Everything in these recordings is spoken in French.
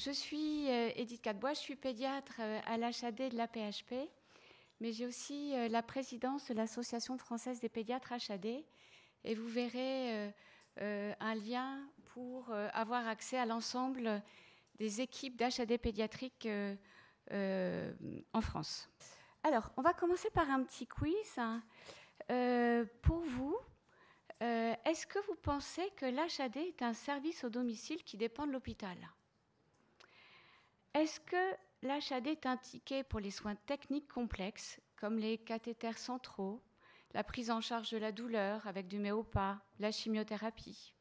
je suis Edith Cadebois, je suis pédiatre à l'HAD de la PHP, mais j'ai aussi la présidence de l'Association française des pédiatres HAD, et vous verrez un lien pour avoir accès à l'ensemble des équipes d'HAD pédiatriques en France. Alors, on va commencer par un petit quiz. Pour vous, est-ce que vous pensez que l'HAD est un service au domicile qui dépend de l'hôpital ? Est-ce que l'HAD est indiqué pour les soins techniques complexes, comme les cathéters centraux, la prise en charge de la douleur avec du Méopa, la chimiothérapie?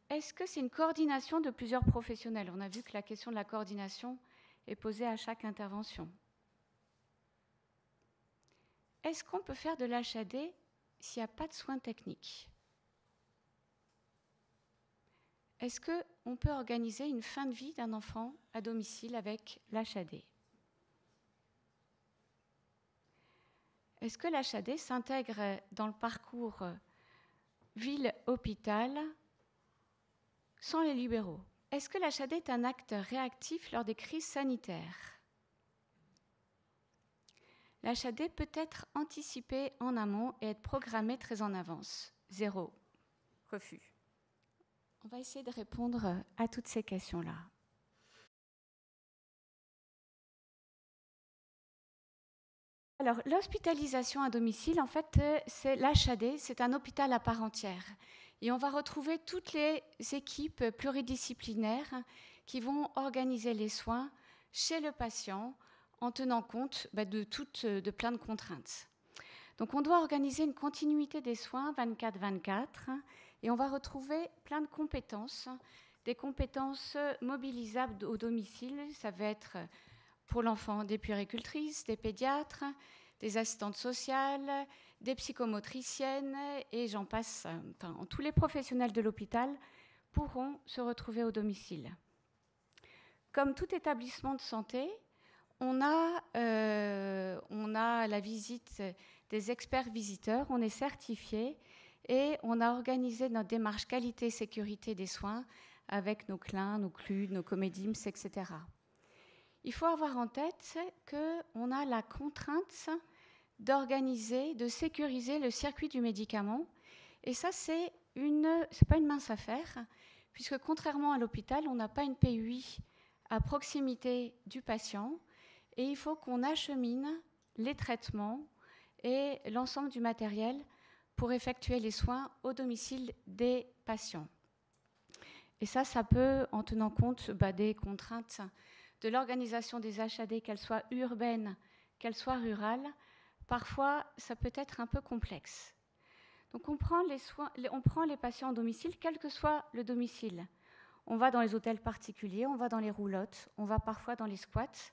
Est-ce que c'est une coordination de plusieurs professionnels? On a vu que la question de la coordination est posée à chaque intervention. Est-ce qu'on peut faire de l'HAD s'il n'y a pas de soins techniques? Est-ce qu'on peut organiser une fin de vie d'un enfant à domicile avec l'HAD? Est-ce que l'HAD s'intègre dans le parcours ville-hôpital sans les libéraux? Est-ce que l'HAD est un acteur réactif lors des crises sanitaires? L'HAD peut être anticipé en amont et être programmé très en avance. 0. Refus. On va essayer de répondre à toutes ces questions-là. Alors, l'hospitalisation à domicile, en fait, c'est l'HAD, c'est un hôpital à part entière. Et on va retrouver toutes les équipes pluridisciplinaires qui vont organiser les soins chez le patient en tenant compte de plein de contraintes. Donc, on doit organiser une continuité des soins 24/24 et on va retrouver plein de compétences, des compétences mobilisables au domicile. Ça va être pour l'enfant des puéricultrices, des pédiatres, des assistantes sociales, des psychomotriciennes et j'en passe. Enfin, tous les professionnels de l'hôpital pourront se retrouver au domicile. Comme tout établissement de santé, on a la visite des experts visiteurs, on est certifié et on a organisé notre démarche qualité-sécurité des soins avec nos CLIN, nos CLUD, nos Comédims, etc. Il faut avoir en tête qu'on a la contrainte d'organiser, de sécuriser le circuit du médicament. Et ça, c'est pas une mince affaire, puisque contrairement à l'hôpital, on n'a pas une PUI à proximité du patient. Et il faut qu'on achemine les traitements et l'ensemble du matériel pour effectuer les soins au domicile des patients. Et ça peut, en tenant compte des contraintes de l'organisation des HAD, qu'elles soient urbaines, qu'elles soient rurales, parfois ça peut être un peu complexe. Donc on prend les patients au domicile, quel que soit le domicile. On va dans les hôtels particuliers, on va dans les roulottes, on va parfois dans les squats,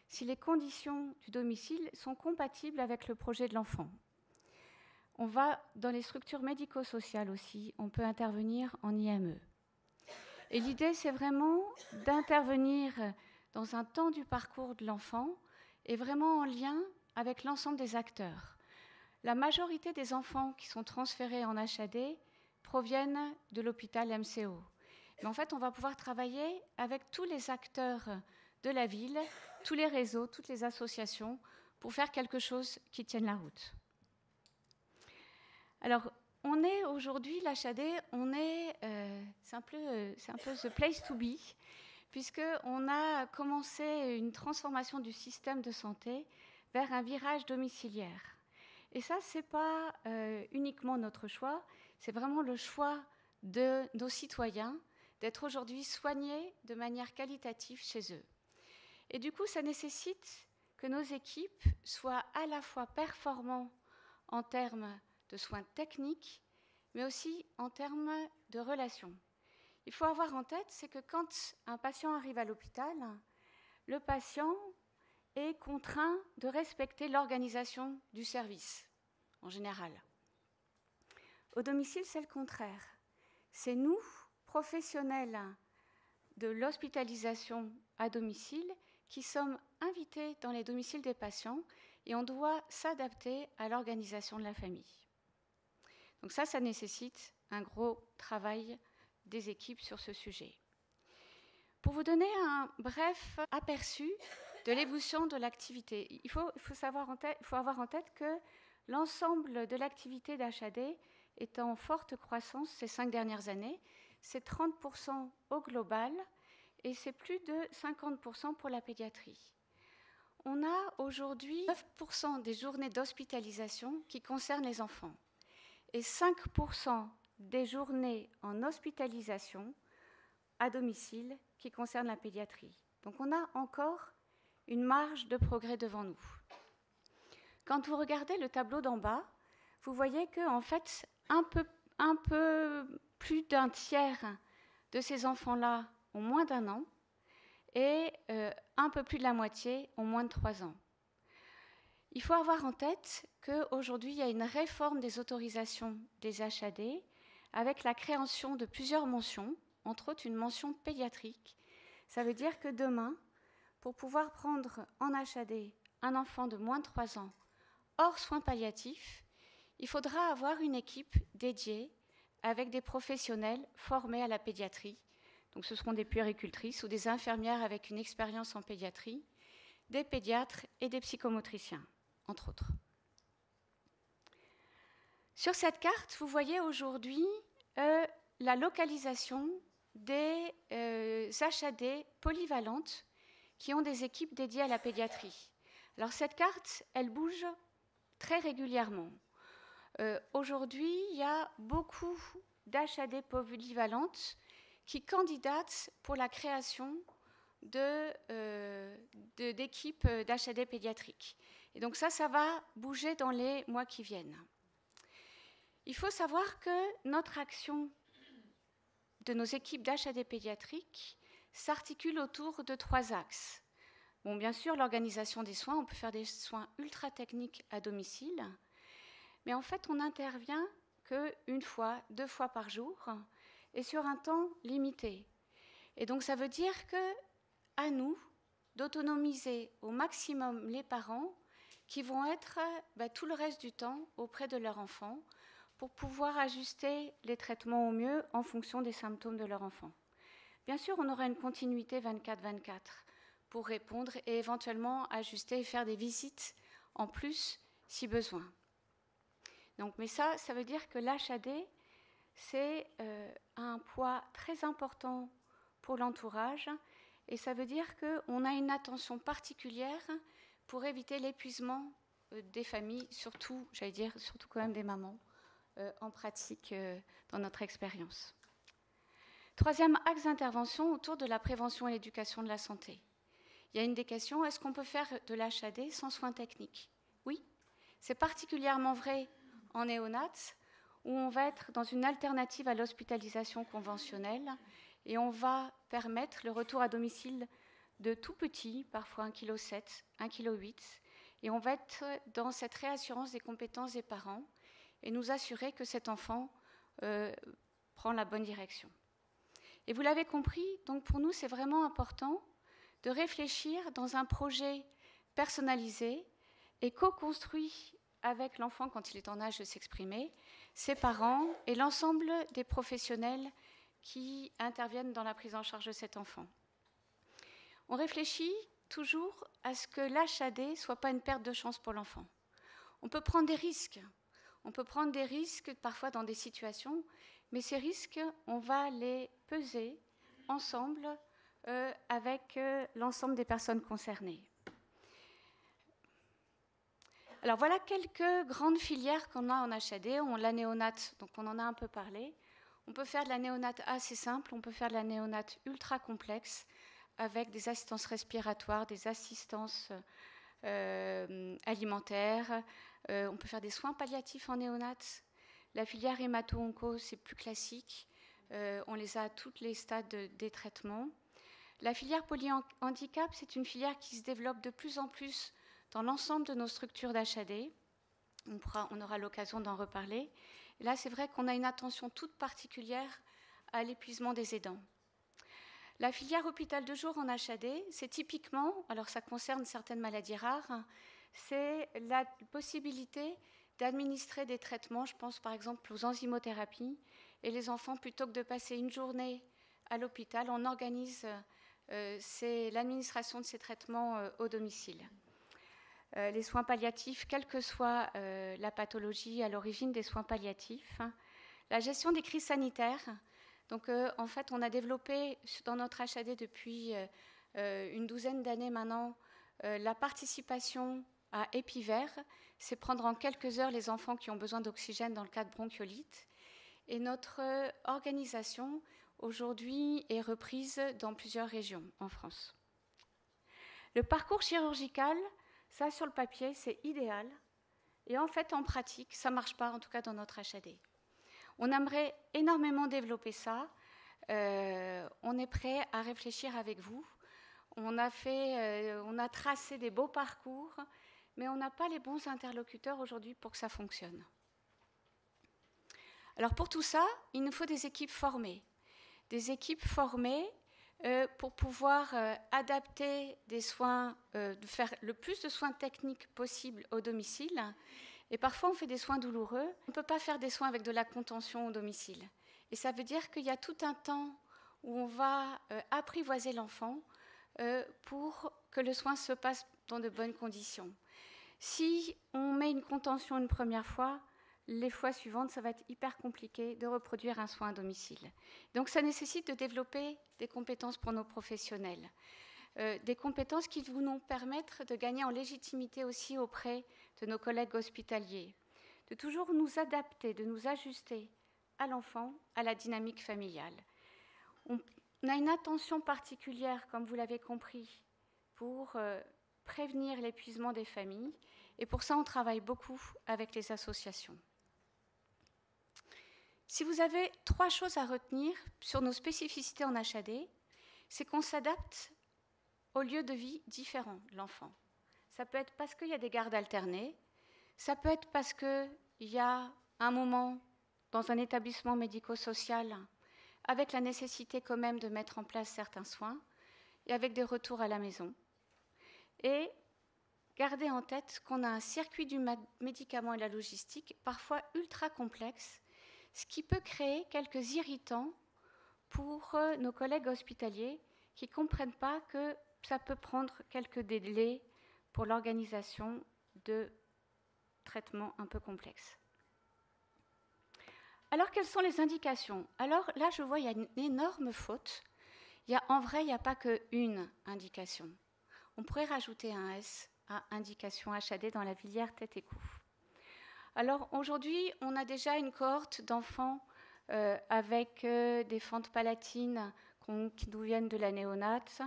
si les conditions du domicile sont compatibles avec le projet de l'enfant. On va dans les structures médico-sociales aussi, on peut intervenir en IME. Et l'idée, c'est vraiment d'intervenir dans un temps du parcours de l'enfant et vraiment en lien avec l'ensemble des acteurs. La majorité des enfants qui sont transférés en HAD proviennent de l'hôpital MCO. Mais en fait, on va pouvoir travailler avec tous les acteurs de la ville, tous les réseaux, toutes les associations, pour faire quelque chose qui tienne la route. Alors, on est aujourd'hui, l'HAD, c'est un peu the place to be, puisqu'on a commencé une transformation du système de santé vers un virage domiciliaire. Et ça, ce n'est pas uniquement notre choix, c'est vraiment le choix de nos citoyens d'être aujourd'hui soignés de manière qualitative chez eux. Et du coup, ça nécessite que nos équipes soient à la fois performantes en termes de soins techniques, mais aussi en termes de relations. Il faut avoir en tête, c'est que quand un patient arrive à l'hôpital, le patient est contraint de respecter l'organisation du service, en général. Au domicile, c'est le contraire. C'est nous, professionnels de l'hospitalisation à domicile, qui sommes invités dans les domiciles des patients et on doit s'adapter à l'organisation de la famille. Donc ça nécessite un gros travail des équipes sur ce sujet. Pour vous donner un bref aperçu de l'évolution de l'activité, il faut avoir en tête que l'ensemble de l'activité d'HAD est en forte croissance ces 5 dernières années. C'est 30% au global et c'est plus de 50% pour la pédiatrie. On a aujourd'hui 9% des journées d'hospitalisation qui concernent les enfants et 5% des journées en hospitalisation à domicile qui concernent la pédiatrie. Donc on a encore une marge de progrès devant nous. Quand vous regardez le tableau d'en bas, vous voyez que en fait, un peu plus d'un tiers de ces enfants-là ont moins d'1 an et un peu plus de la moitié ont moins de 3 ans. Il faut avoir en tête qu'aujourd'hui, il y a une réforme des autorisations des HAD avec la création de plusieurs mentions, entre autres une mention pédiatrique. Ça veut dire que demain, pour pouvoir prendre en HAD un enfant de moins de 3 ans hors soins palliatifs, il faudra avoir une équipe dédiée avec des professionnels formés à la pédiatrie. Donc ce seront des puéricultrices ou des infirmières avec une expérience en pédiatrie, des pédiatres et des psychomotriciens, entre autres. Sur cette carte, vous voyez aujourd'hui la localisation des HAD polyvalentes qui ont des équipes dédiées à la pédiatrie. Alors cette carte, elle bouge très régulièrement. Aujourd'hui, il y a beaucoup d'HAD polyvalentes qui candidatent pour la création d'équipes d'HAD pédiatriques. Et donc ça va bouger dans les mois qui viennent. Il faut savoir que notre action de nos équipes d'HAD pédiatriques s'articule autour de 3 axes. Bon, bien sûr, l'organisation des soins, on peut faire des soins ultra techniques à domicile, mais en fait, on n'intervient qu'une fois, 2 fois par jour, et sur un temps limité. Et donc, ça veut dire qu'à nous d'autonomiser au maximum les parents qui vont être tout le reste du temps auprès de leur enfant pour pouvoir ajuster les traitements au mieux en fonction des symptômes de leur enfant. Bien sûr, on aura une continuité 24/24 pour répondre et éventuellement ajuster et faire des visites en plus si besoin. Donc, mais ça veut dire que l'HAD, c'est un poids très important pour l'entourage et ça veut dire qu'on a une attention particulière pour éviter l'épuisement des familles, surtout, j'allais dire, surtout quand même des mamans, en pratique dans notre expérience. 3e axe d'intervention autour de la prévention et l'éducation de la santé. Il y a une des questions, est-ce qu'on peut faire de l'HAD sans soins techniques? Oui, c'est particulièrement vrai en néonat, où on va être dans une alternative à l'hospitalisation conventionnelle et on va permettre le retour à domicile de tout petits, parfois 1,7 kg, 1,8 kg, et on va être dans cette réassurance des compétences des parents et nous assurer que cet enfant prend la bonne direction. Et vous l'avez compris, donc pour nous, c'est vraiment important de réfléchir dans un projet personnalisé et co-construit avec l'enfant quand il est en âge de s'exprimer, ses parents et l'ensemble des professionnels qui interviennent dans la prise en charge de cet enfant. On réfléchit toujours à ce que l'HAD ne soit pas une perte de chance pour l'enfant. On peut prendre des risques. On peut prendre des risques parfois dans des situations, mais ces risques, on va les peser ensemble avec l'ensemble des personnes concernées. Alors voilà quelques grandes filières qu'on a en HAD. On la néonate, donc on en a un peu parlé. On peut faire de la néonate assez simple, on peut faire de la néonate ultra complexe avec des assistances respiratoires, des assistances alimentaires. On peut faire des soins palliatifs en néonate. La filière hémato-onco, c'est plus classique. On les a à tous les stades des traitements. La filière polyhandicap, c'est une filière qui se développe de plus en plus dans l'ensemble de nos structures d'HAD. On aura l'occasion d'en reparler. Et là, c'est vrai qu'on a une attention toute particulière à l'épuisement des aidants. La filière hôpital de jour en HAD, c'est typiquement, alors ça concerne certaines maladies rares, c'est la possibilité d'administrer des traitements, je pense par exemple aux enzymothérapies, et les enfants, plutôt que de passer une journée à l'hôpital, on organise c'est l'administration de ces traitements au domicile. Les soins palliatifs, quelle que soit la pathologie à l'origine des soins palliatifs. La gestion des crises sanitaires. Donc, en fait, on a développé dans notre HAD depuis une douzaine d'années maintenant la participation à EpiVer. C'est prendre en quelques heures les enfants qui ont besoin d'oxygène dans le cas de bronchiolite. Et notre organisation, aujourd'hui, est reprise dans plusieurs régions en France. Le parcours chirurgical, ça, sur le papier, c'est idéal. Et en fait, en pratique, ça ne marche pas, en tout cas dans notre HAD. On aimerait énormément développer ça. On est prêt à réfléchir avec vous. On a tracé des beaux parcours, mais on n'a pas les bons interlocuteurs aujourd'hui pour que ça fonctionne. Alors pour tout ça, il nous faut des équipes formées. Des équipes formées pour pouvoir adapter des soins, de faire le plus de soins techniques possible au domicile. Et parfois, on fait des soins douloureux. On ne peut pas faire des soins avec de la contention au domicile. Et ça veut dire qu'il y a tout un temps où on va apprivoiser l'enfant pour que le soin se passe dans de bonnes conditions. Si on met une contention une première fois, les fois suivantes, ça va être hyper compliqué de reproduire un soin à domicile. Donc ça nécessite de développer des compétences pour nos professionnels. Des compétences qui vont nous permettre de gagner en légitimité aussi auprès de nos collègues hospitaliers, de toujours nous adapter, de nous ajuster à l'enfant, à la dynamique familiale. On a une attention particulière, comme vous l'avez compris, pour prévenir l'épuisement des familles, et pour ça, on travaille beaucoup avec les associations. Si vous avez 3 choses à retenir sur nos spécificités en HAD, c'est qu'on s'adapte au lieu de vie différent de l'enfant. Ça peut être parce qu'il y a des gardes alternées, ça peut être parce qu'il y a un moment dans un établissement médico-social avec la nécessité quand même de mettre en place certains soins et avec des retours à la maison. Et gardez en tête qu'on a un circuit du médicament et de la logistique parfois ultra complexe, ce qui peut créer quelques irritants pour nos collègues hospitaliers qui ne comprennent pas que ça peut prendre quelques délais pour l'organisation de traitements un peu complexes. Alors, quelles sont les indications? Alors là, je vois, il y a une énorme faute. En vrai, il n'y a pas qu'une indication. On pourrait rajouter un S à indication HAD dans la filière tête et cou. Alors, aujourd'hui, on a déjà une cohorte d'enfants avec des fentes palatines qui nous viennent de la néonate.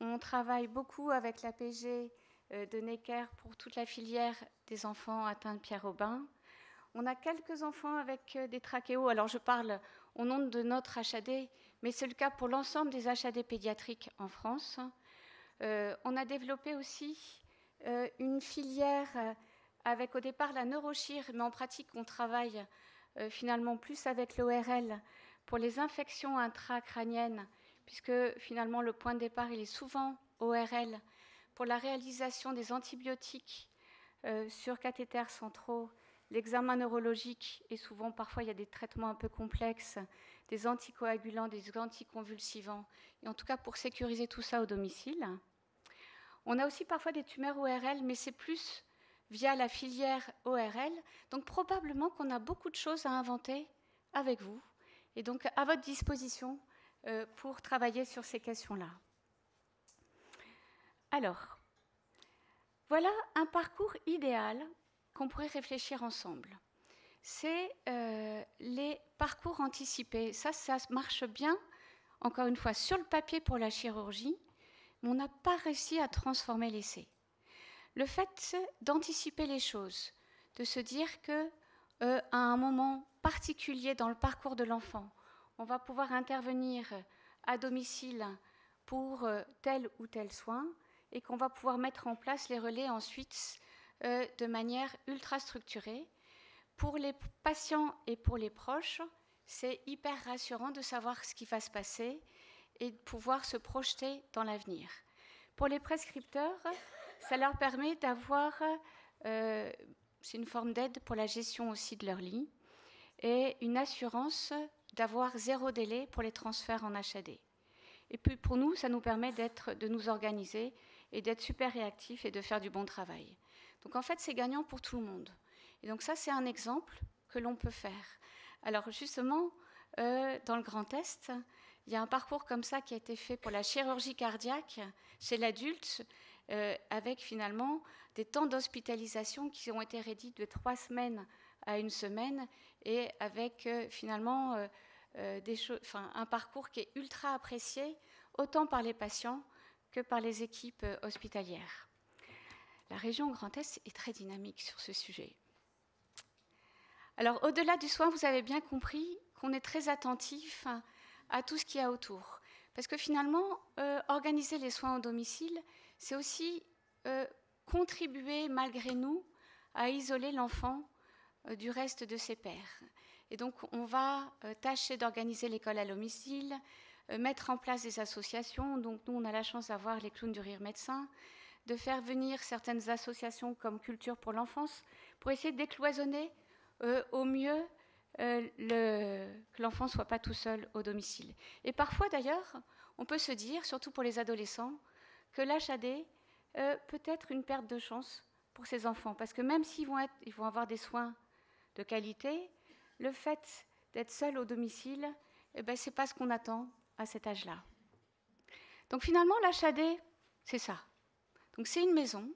On travaille beaucoup avec l'APG de Necker pour toute la filière des enfants atteints de Pierre-Robin. On a quelques enfants avec des trachéos. Alors, je parle au nom de notre HAD, mais c'est le cas pour l'ensemble des HAD pédiatriques en France. On a développé aussi une filière avec au départ la neurochir, mais en pratique, on travaille finalement plus avec l'ORL pour les infections intracrâniennes, puisque finalement le point de départ, il est souvent ORL pour la réalisation des antibiotiques sur cathéters centraux, l'examen neurologique, et souvent, parfois, il y a des traitements un peu complexes, des anticoagulants, des anticonvulsivants, et en tout cas pour sécuriser tout ça au domicile. On a aussi parfois des tumeurs ORL, mais c'est plus via la filière ORL. Donc probablement qu'on a beaucoup de choses à inventer avec vous, et donc à votre disposition pour travailler sur ces questions-là. Alors, voilà un parcours idéal qu'on pourrait réfléchir ensemble. C'est les parcours anticipés. Ça marche bien, encore une fois, sur le papier pour la chirurgie, mais on n'a pas réussi à transformer l'essai. Le fait d'anticiper les choses, de se dire qu'à un moment particulier dans le parcours de l'enfant, on va pouvoir intervenir à domicile pour tel ou tel soin et qu'on va pouvoir mettre en place les relais ensuite de manière ultra structurée. Pour les patients et pour les proches, c'est hyper rassurant de savoir ce qui va se passer et de pouvoir se projeter dans l'avenir. Pour les prescripteurs, ça leur permet d'avoir, c'est une forme d'aide pour la gestion aussi de leur lit, et une assurance d'avoir 0 délai pour les transferts en HAD. Et puis pour nous, ça nous permet de nous organiser et d'être super réactifs et de faire du bon travail. Donc en fait, c'est gagnant pour tout le monde. Et donc ça, c'est un exemple que l'on peut faire. Alors justement, dans le Grand Est, il y a un parcours comme ça qui a été fait pour la chirurgie cardiaque chez l'adulte, avec finalement des temps d'hospitalisation qui ont été réduits de 3 semaines à 1 semaine, et avec finalement un parcours qui est ultra apprécié, autant par les patients que par les équipes hospitalières. La région Grand Est est très dynamique sur ce sujet. Alors, au-delà du soin, vous avez bien compris qu'on est très attentif à tout ce qu'il y a autour. Parce que finalement, organiser les soins au domicile, c'est aussi contribuer, malgré nous, à isoler l'enfant du reste de ses pairs. Et donc, on va tâcher d'organiser l'école à domicile, mettre en place des associations. Donc, nous, on a la chance d'avoir les clowns du rire médecin, de faire venir certaines associations comme Culture pour l'enfance, pour essayer de décloisonner au mieux que l'enfant ne soit pas tout seul au domicile. Et parfois, d'ailleurs, on peut se dire, surtout pour les adolescents, que l'HAD peut être une perte de chance pour ces enfants. Parce que même s'ils vont avoir des soins de qualité, le fait d'être seul au domicile, ce n'est pas ce qu'on attend à cet âge-là. Donc finalement, l'HAD, c'est ça. Donc c'est une maison.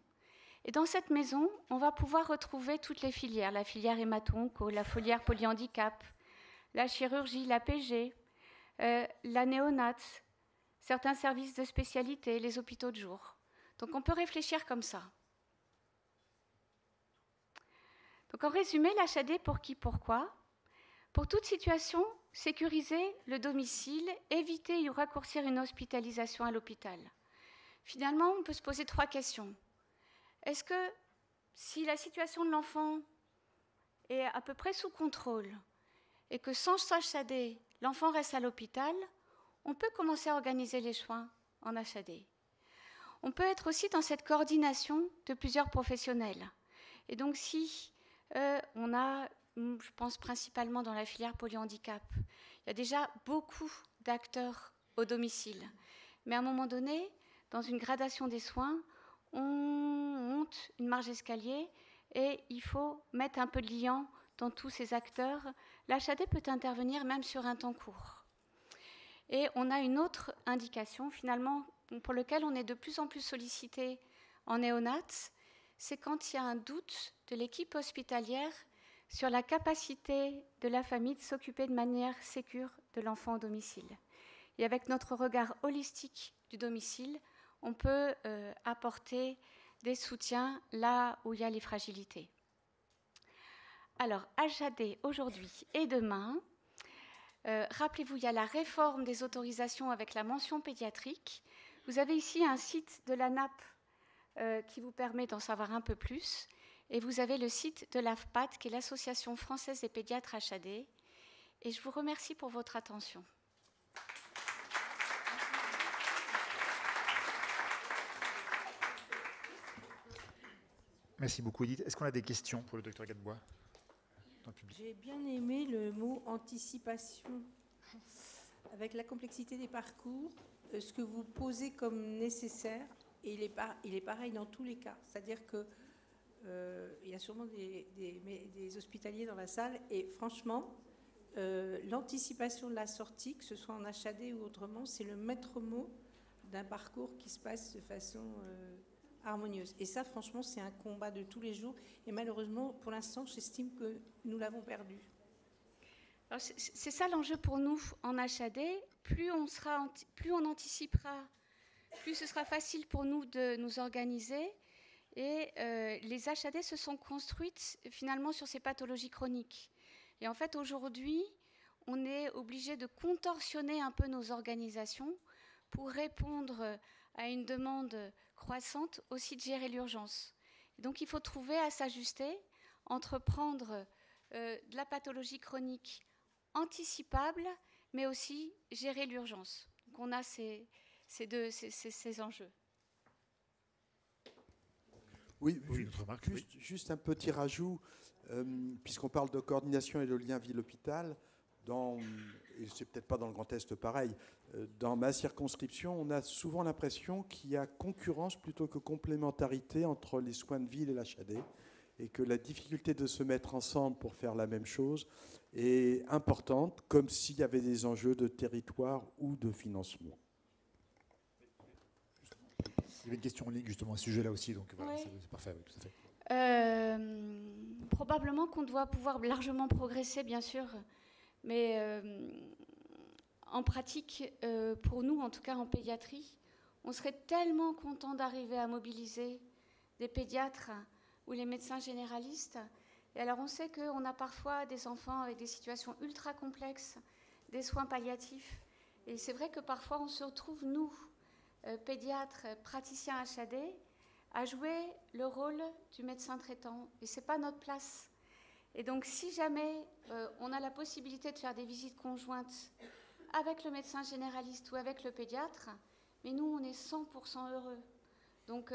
Et dans cette maison, on va pouvoir retrouver toutes les filières. La filière hémato-onco, la filière polyhandicap, la chirurgie, la PG, la néonate, certains services de spécialité, les hôpitaux de jour. Donc on peut réfléchir comme ça. Donc en résumé, l'HAD pour qui, pourquoi? Pour toute situation, sécuriser le domicile, éviter ou raccourcir une hospitalisation à l'hôpital. Finalement, on peut se poser 3 questions. Est-ce que si la situation de l'enfant est à peu près sous contrôle et que sans HAD, l'enfant reste à l'hôpital, on peut commencer à organiser les soins en HAD. On peut être aussi dans cette coordination de plusieurs professionnels. Et donc si on a, je pense principalement dans la filière polyhandicap, il y a déjà beaucoup d'acteurs au domicile. Mais à un moment donné, dans une gradation des soins, on monte une marge d'escalier et il faut mettre un peu de liant dans tous ces acteurs. L'HAD peut intervenir même sur un temps court. Et on a une autre indication, finalement, pour laquelle on est de plus en plus sollicité en néonate, c'est quand il y a un doute de l'équipe hospitalière sur la capacité de la famille de s'occuper de manière sécure de l'enfant au domicile. Et avec notre regard holistique du domicile, on peut apporter des soutiens là où il y a les fragilités. Alors, HAD aujourd'hui et demain, rappelez-vous, il y a la réforme des autorisations avec la mention pédiatrique. Vous avez ici un site de l'ANAP qui vous permet d'en savoir un peu plus. Et vous avez le site de l'AFPAT, qui est l'Association française des pédiatres HAD. Et je vous remercie pour votre attention. Merci beaucoup, Edith. Est-ce qu'on a des questions pour le docteur Gadebois dans le public? J'ai bien aimé le mot anticipation. Avec la complexité des parcours, ce que vous posez comme nécessaire, et il est pareil dans tous les cas. C'est-à-dire que il y a sûrement des hospitaliers dans la salle, et franchement, l'anticipation de la sortie, que ce soit en HAD ou autrement, c'est le maître mot d'un parcours qui se passe de façon harmonieuse. Et ça, franchement, c'est un combat de tous les jours. Et malheureusement, pour l'instant, j'estime que nous l'avons perdu. Alors, c'est ça l'enjeu pour nous en HAD. Plus on anticipera, plus ce sera facile pour nous de nous organiser. Et les HAD se sont construites finalement sur ces pathologies chroniques. Et en fait, aujourd'hui, on est obligé de contorsionner un peu nos organisations pour répondre à une demande croissante, aussi de gérer l'urgence. Donc, il faut trouver à s'ajuster entre prendre de la pathologie chronique anticipable, mais aussi gérer l'urgence. Donc, on a ces enjeux. Oui, oui. Juste un petit rajout, puisqu'on parle de coordination et de lien ville-hôpital. et c'est peut-être pas dans le Grand Est pareil, dans ma circonscription, on a souvent l'impression qu'il y a concurrence plutôt que complémentarité entre les soins de ville et l'HAD, et que la difficulté de se mettre ensemble pour faire la même chose est importante, comme s'il y avait des enjeux de territoire ou de financement. Il y avait une question en ligne justement à ce sujet-là aussi, donc voilà, Oui. c'est parfait, oui, tout à fait. Probablement qu'on doit pouvoir largement progresser, bien sûr, mais en pratique, pour nous, en tout cas en pédiatrie, on serait tellement content d'arriver à mobiliser des pédiatres ou les médecins généralistes. Et alors on sait qu'on a parfois des enfants avec des situations ultra complexes, des soins palliatifs. Et c'est vrai que parfois on se retrouve, nous, pédiatres, praticiens HAD, à jouer le rôle du médecin traitant. Et ce n'est pas notre place. Et donc si jamais on a la possibilité de faire des visites conjointes avec le médecin généraliste ou avec le pédiatre, mais nous on est 100% heureux. Donc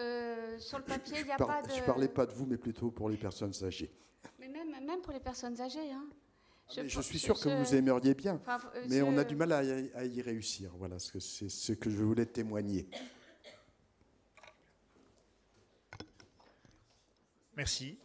sur le papier, il n'y a pas de... Je ne parlais pas de vous, mais plutôt pour les personnes âgées. Mais même pour les personnes âgées. Hein. Je suis sûr que vous aimeriez bien, mais on a du mal à y réussir. Voilà, c'est ce que je voulais témoigner. Merci.